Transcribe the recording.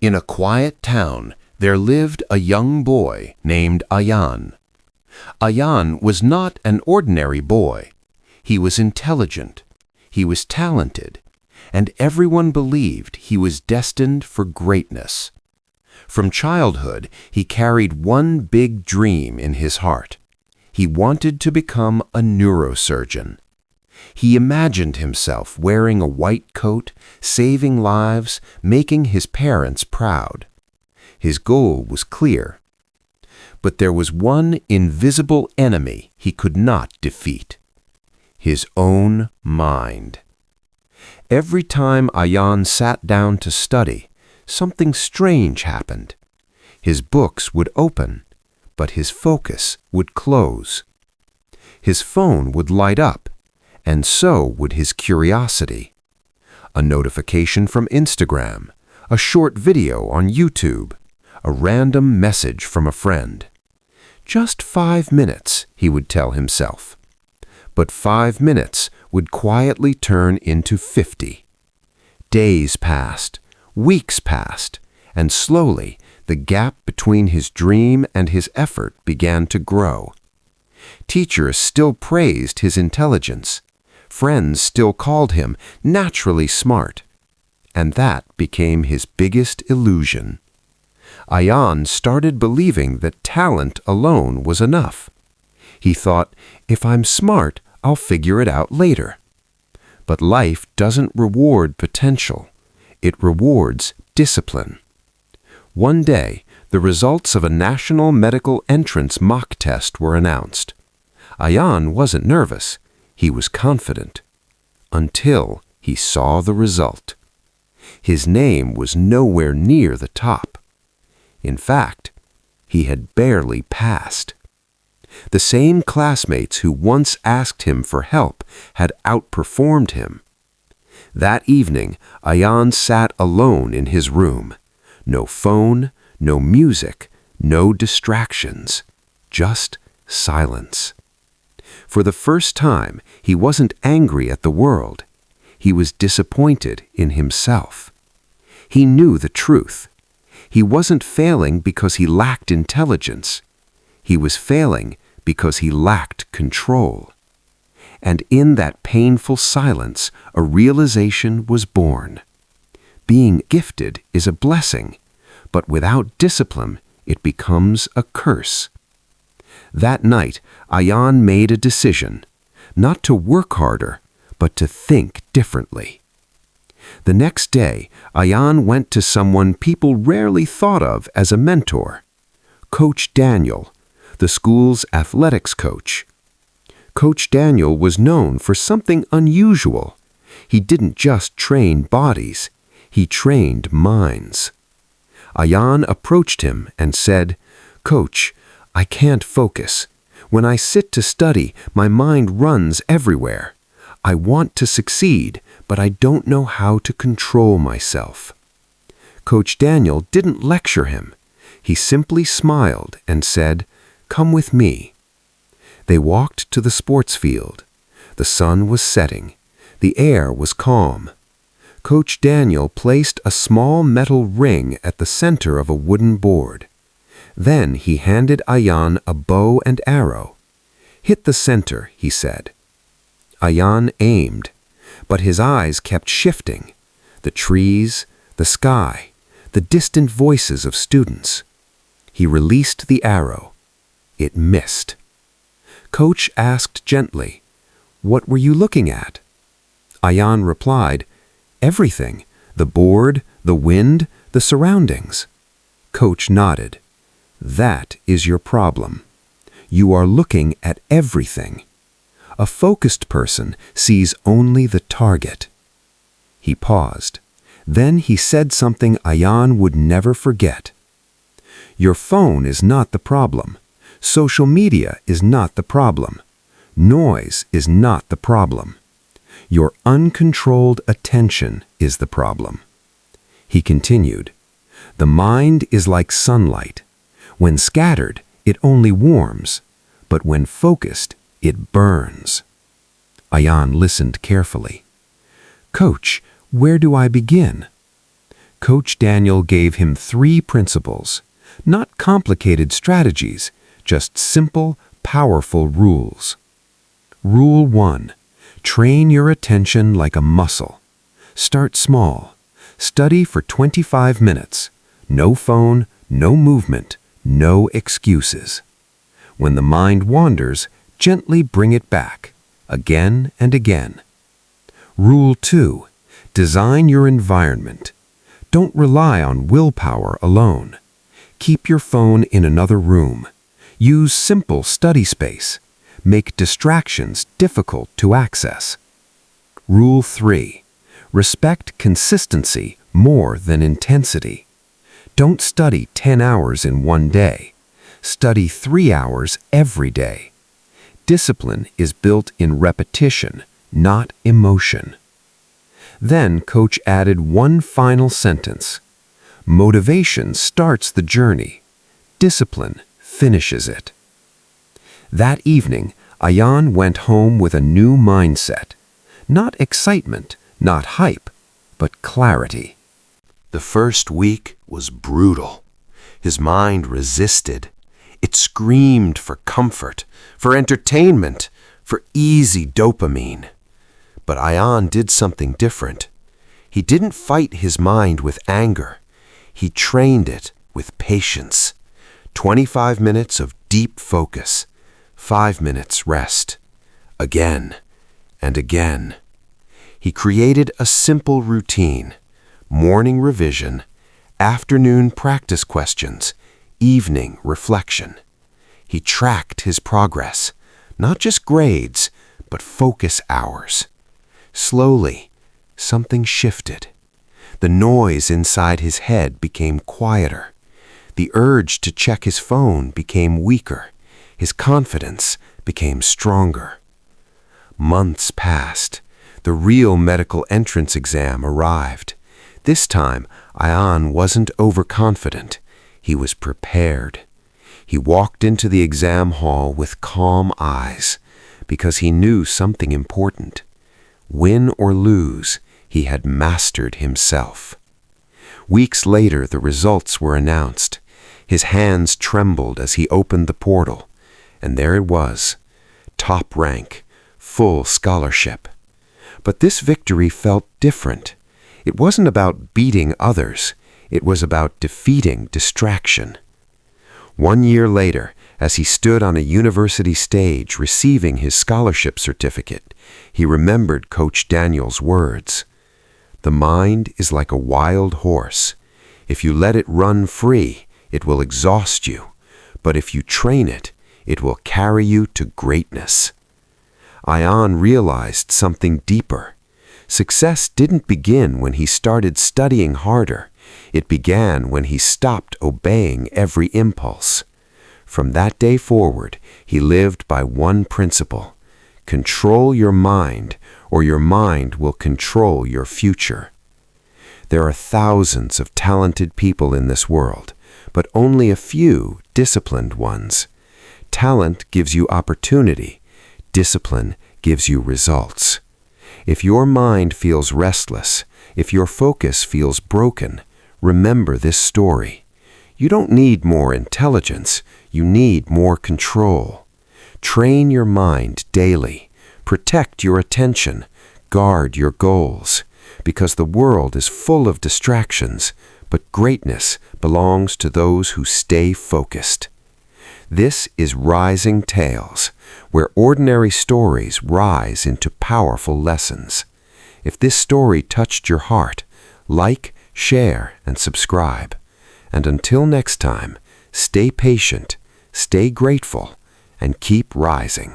In a quiet town, there lived a young boy named Ayan. Ayan was not an ordinary boy. He was intelligent, he was talented, and everyone believed he was destined for greatness. From childhood, he carried one big dream in his heart. He wanted to become a neurosurgeon. He imagined himself wearing a white coat, saving lives, making his parents proud. His goal was clear. But there was one invisible enemy he could not defeat: his own mind. Every time Ayan sat down to study, something strange happened. His books would open, but his focus would close. His phone would light up, and so would his curiosity. A notification from Instagram, a short video on YouTube, a random message from a friend. Just 5 minutes, he would tell himself. But 5 minutes would quietly turn into 50. Days passed, weeks passed, and slowly the gap between his dream and his effort began to grow. Teachers still praised his intelligence. Friends still called him naturally smart. And that became his biggest illusion. Ayan started believing that talent alone was enough. He thought, if I'm smart, I'll figure it out later. But life doesn't reward potential. It rewards discipline. One day, the results of a national medical entrance mock test were announced. Ayan wasn't nervous. He was confident. Until he saw the result. His name was nowhere near the top. In fact, he had barely passed. The same classmates who once asked him for help had outperformed him. That evening, Ayan sat alone in his room. No phone, no music, no distractions, just silence. For the first time, he wasn't angry at the world. He was disappointed in himself. He knew the truth. He wasn't failing because he lacked intelligence. He was failing because he lacked control. And in that painful silence, a realization was born. Being gifted is a blessing, but without discipline, it becomes a curse. That night, Ayan made a decision, not to work harder, but to think differently. The next day, Ayan went to someone people rarely thought of as a mentor, Coach Daniel, the school's athletics coach. Coach Daniel was known for something unusual. He didn't just train bodies, he trained minds. Ayan approached him and said, "Coach, I can't focus. When I sit to study, my mind runs everywhere. I want to succeed, but I don't know how to control myself." Coach Daniel didn't lecture him. He simply smiled and said, "Come with me." They walked to the sports field. The sun was setting. The air was calm. Coach Daniel placed a small metal ring at the center of a wooden board. Then he handed Ayan a bow and arrow. "Hit the center," he said. Ayan aimed, but his eyes kept shifting. The trees, the sky, the distant voices of students. He released the arrow. It missed. Coach asked gently, "What were you looking at?" Ayan replied, "Everything, the board, the wind, the surroundings." Coach nodded. "That is your problem. You are looking at everything. A focused person sees only the target." He paused. Then he said something Ayan would never forget. "Your phone is not the problem. Social media is not the problem. Noise is not the problem. Your uncontrolled attention is the problem." He continued, "The mind is like sunlight. When scattered, it only warms, but when focused, it burns." Ayan listened carefully. "Coach, where do I begin?" Coach Daniel gave him 3 principles, not complicated strategies, just simple, powerful rules. Rule 1. Train your attention like a muscle. Start small. Study for 25 minutes. No phone, no movement, no excuses. When the mind wanders, gently bring it back, again and again. Rule 2. Design your environment. Don't rely on willpower alone. Keep your phone in another room. Use simple study space. Make distractions difficult to access. Rule 3. Respect consistency more than intensity. Don't study 10 hours in one day. Study 3 hours every day. Discipline is built in repetition, not emotion. Then Coach added one final sentence. Motivation starts the journey. Discipline finishes it. That evening, Ayan went home with a new mindset. Not excitement, not hype, but clarity. The first week was brutal. His mind resisted. It screamed for comfort, for entertainment, for easy dopamine. But Ayan did something different. He didn't fight his mind with anger. He trained it with patience. 25 minutes of deep focus, 5 minutes rest. Again and again. He created a simple routine: morning revision, afternoon practice questions, evening reflection. He tracked his progress, not just grades, but focus hours. Slowly, something shifted. The noise inside his head became quieter. The urge to check his phone became weaker. His confidence became stronger. Months passed. The real medical entrance exam arrived. This time, Ayan wasn't overconfident. He was prepared. He walked into the exam hall with calm eyes because he knew something important. Win or lose, he had mastered himself. Weeks later, the results were announced. His hands trembled as he opened the portal, and there it was, top rank, full scholarship. But this victory felt different. It wasn't about beating others. It was about defeating distraction. 1 year later, as he stood on a university stage receiving his scholarship certificate, he remembered Coach Daniel's words. The mind is like a wild horse. If you let it run free, it will exhaust you. But if you train it, it will carry you to greatness. Ayan realized something deeper. Success didn't begin when he started studying harder. It began when he stopped obeying every impulse. From that day forward, he lived by one principle: control your mind, or your mind will control your future. There are thousands of talented people in this world, but only a few disciplined ones. Talent gives you opportunity. Discipline gives you results. If your mind feels restless, if your focus feels broken, remember this story. You don't need more intelligence, you need more control. Train your mind daily. Protect your attention. Guard your goals. Because the world is full of distractions, but greatness belongs to those who stay focused. This is Rising Tales, where ordinary stories rise into powerful lessons. If this story touched your heart, like, share, and subscribe. And until next time, stay patient, stay grateful, and keep rising.